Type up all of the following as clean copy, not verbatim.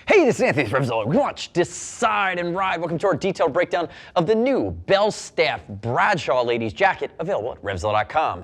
Hey, this is Anthony from RevZilla. Watch, decide, and ride. Welcome to our detailed breakdown of the new Belstaff Bradshaw ladies jacket, available at RevZilla.com.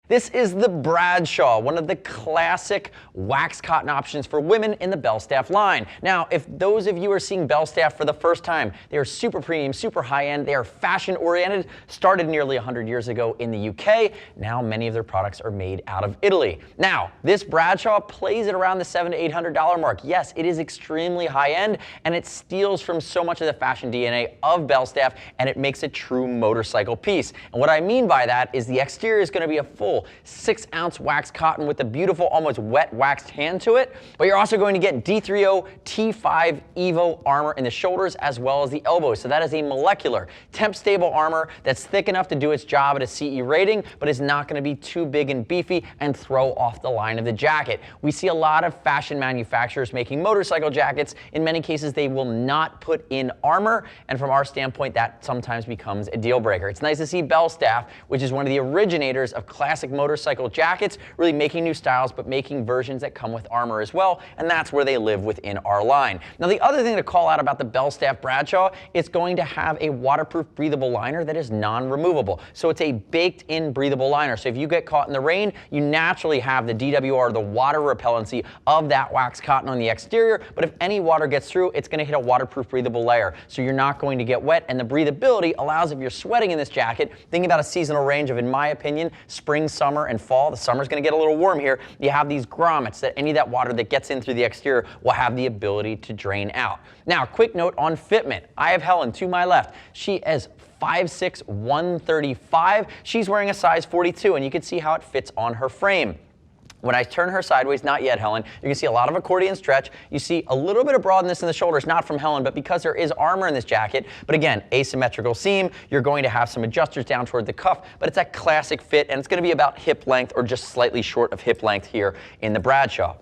This is the Bradshaw, one of the classic wax cotton options for women in the Belstaff line. Now, if those of you are seeing Belstaff for the first time, they are super premium, super high-end, they are fashion-oriented, started nearly 100 years ago in the UK. Now, many of their products are made out of Italy. Now, this Bradshaw plays at around the $700 to $800 mark. Yes, it is extremely high-end, and it steals from so much of the fashion DNA of Belstaff, and it makes a true motorcycle piece. And what I mean by that is the exterior is going to be a full 6-ounce wax cotton with a beautiful, almost wet waxed hand to it. But you're also going to get D30 T5 Evo armor in the shoulders as well as the elbows. So that is a molecular, temp-stable armor that's thick enough to do its job at a CE rating, but is not going to be too big and beefy and throw off the line of the jacket. We see a lot of fashion manufacturers making motorcycle jackets. In many cases, they will not put in armor, and from our standpoint, that sometimes becomes a deal breaker. It's nice to see Belstaff, which is one of the originators of classic motorcycle jackets, really making new styles, but making versions that come with armor as well, and that's where they live within our line. Now, the other thing to call out about the Belstaff Bradshaw, it's going to have a waterproof breathable liner that is non-removable. So it's a baked-in breathable liner. So if you get caught in the rain, you naturally have the DWR, the water repellency of that wax cotton on the exterior, but if any water gets through, it's going to hit a waterproof breathable layer. So you're not going to get wet, and the breathability allows, if you're sweating in this jacket, thinking about a seasonal range of, in my opinion, spring, summer, and fall. The summer's going to get a little warm here. You have these grommets that any of that water that gets in through the exterior will have the ability to drain out. Now, quick note on fitment. I have Helen to my left. She is 5'6", 135. She's wearing a size 42, and you can see how it fits on her frame. When I turn her sideways, not yet, Helen, you can see a lot of accordion stretch. You see a little bit of broadness in the shoulders, not from Helen, but because there is armor in this jacket. But again, asymmetrical seam. You're going to have some adjusters down toward the cuff, but it's that classic fit, and it's going to be about hip length or just slightly short of hip length here in the Bradshaw.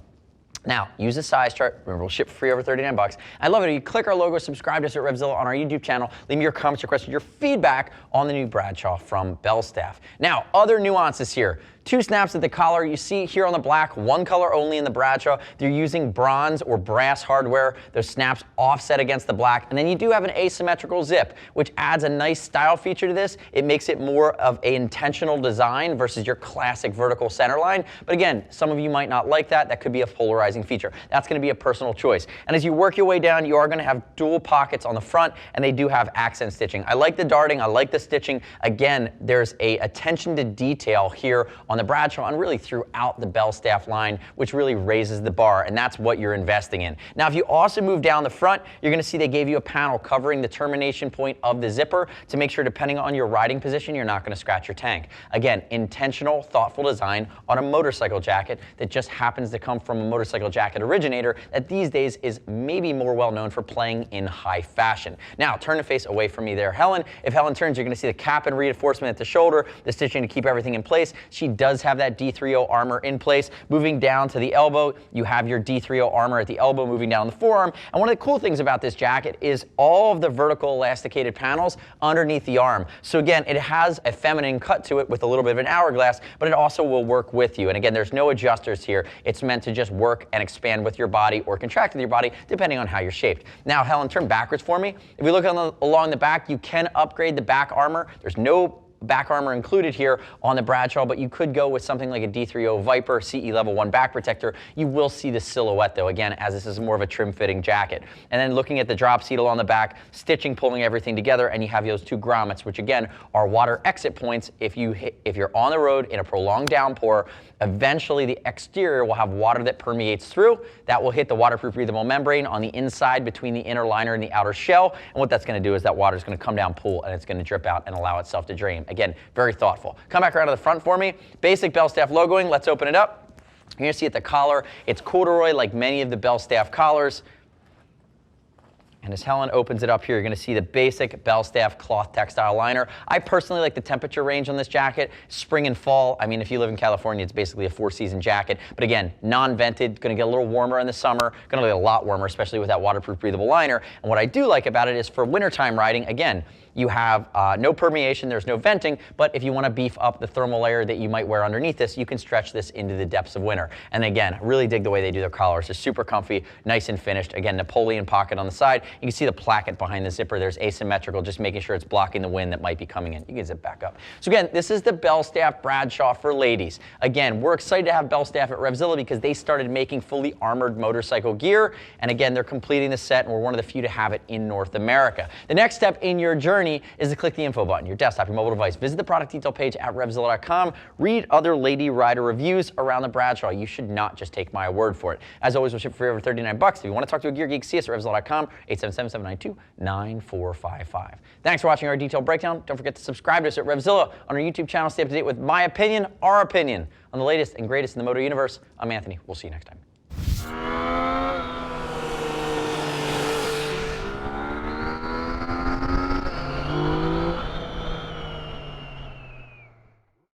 Now, use the size chart. Remember, we'll ship free over 39 bucks. I love it. You click our logo, subscribe to us at RevZilla on our YouTube channel. Leave me your comments, your questions, your feedback on the new Bradshaw from Belstaff. Now, other nuances here. 2 snaps at the collar. You see here on the black, 1 color only in the Bradshaw. They're using bronze or brass hardware. Those snaps offset against the black. And then you do have an asymmetrical zip, which adds a nice style feature to this. It makes it more of an intentional design versus your classic vertical center line. But again, some of you might not like that. That could be a polarizing feature. That's going to be a personal choice. And as you work your way down, you are going to have dual pockets on the front, and they do have accent stitching. I like the darting. I like the stitching. Again, there's a attention to detail here on the Bradshaw and really throughout the Belstaff line, which really raises the bar, and that's what you're investing in. Now, if you also move down the front, you're going to see they gave you a panel covering the termination point of the zipper to make sure, depending on your riding position, you're not going to scratch your tank. Again, intentional, thoughtful design on a motorcycle jacket that just happens to come from a motorcycle jacket originator that these days is maybe more well known for playing in high fashion. Now, turn the face away from me there, Helen. If Helen turns, you're going to see the cap and reinforcement at the shoulder, the stitching to keep everything in place. She does have that D30 armor in place. Moving down to the elbow, you have your D30 armor at the elbow, moving down the forearm. And one of the cool things about this jacket is all of the vertical elasticated panels underneath the arm. So again, it has a feminine cut to it with a little bit of an hourglass, but it also will work with you. And again, there's no adjusters here. It's meant to just work and expand with your body or contract with your body, depending on how you're shaped. Now, Helen, turn backwards for me. If we look along the back, you can upgrade the back armor. There's no back armor included here on the Bradshaw, but you could go with something like a D30 Viper CE Level 1 back protector. You will see the silhouette though, again, as this is more of a trim fitting jacket. And then looking at the drop seal on the back, stitching, pulling everything together, and you have those 2 grommets, which again are water exit points. If you're on the road in a prolonged downpour, eventually the exterior will have water that permeates through. That will hit the waterproof breathable membrane on the inside between the inner liner and the outer shell. And what that's going to do is that water is going to come down, pool, and it's going to drip out and allow itself to drain. Again, very thoughtful. Come back around to the front for me. Basic Belstaff logoing. Let's open it up. You're going to see at the collar, it's corduroy like many of the Belstaff collars. And as Helen opens it up here, you're going to see the basic Belstaff cloth textile liner. I personally like the temperature range on this jacket. Spring and fall. I mean, if you live in California, it's basically a 4-season jacket. But again, non-vented, going to get a little warmer in the summer, going to get a lot warmer, especially with that waterproof breathable liner. And what I do like about it is for wintertime riding, again, You have no permeation, there's no venting, but if you want to beef up the thermal layer that you might wear underneath this, you can stretch this into the depths of winter. And again, really dig the way they do their collars. They're super comfy, nice and finished. Again, Napoleon pocket on the side. You can see the placket behind the zipper. There's asymmetrical, just making sure it's blocking the wind that might be coming in. You can zip back up. So again, this is the Belstaff Bradshaw for ladies. Again, we're excited to have Belstaff at RevZilla because they started making fully armored motorcycle gear. And again, they're completing the set, and we're one of the few to have it in North America. The next step in your journey is to click the info button, your desktop, your mobile device. Visit the product detail page at RevZilla.com. Read other lady rider reviews around the Bradshaw. You should not just take my word for it. As always, we'll ship for over $39. If you want to talk to a gear geek, see us at RevZilla.com, 877-792-9455. Thanks for watching our detailed breakdown. Don't forget to subscribe to us at RevZilla on our YouTube channel. Stay up to date with my opinion, our opinion, on the latest and greatest in the motor universe. I'm Anthony. We'll see you next time.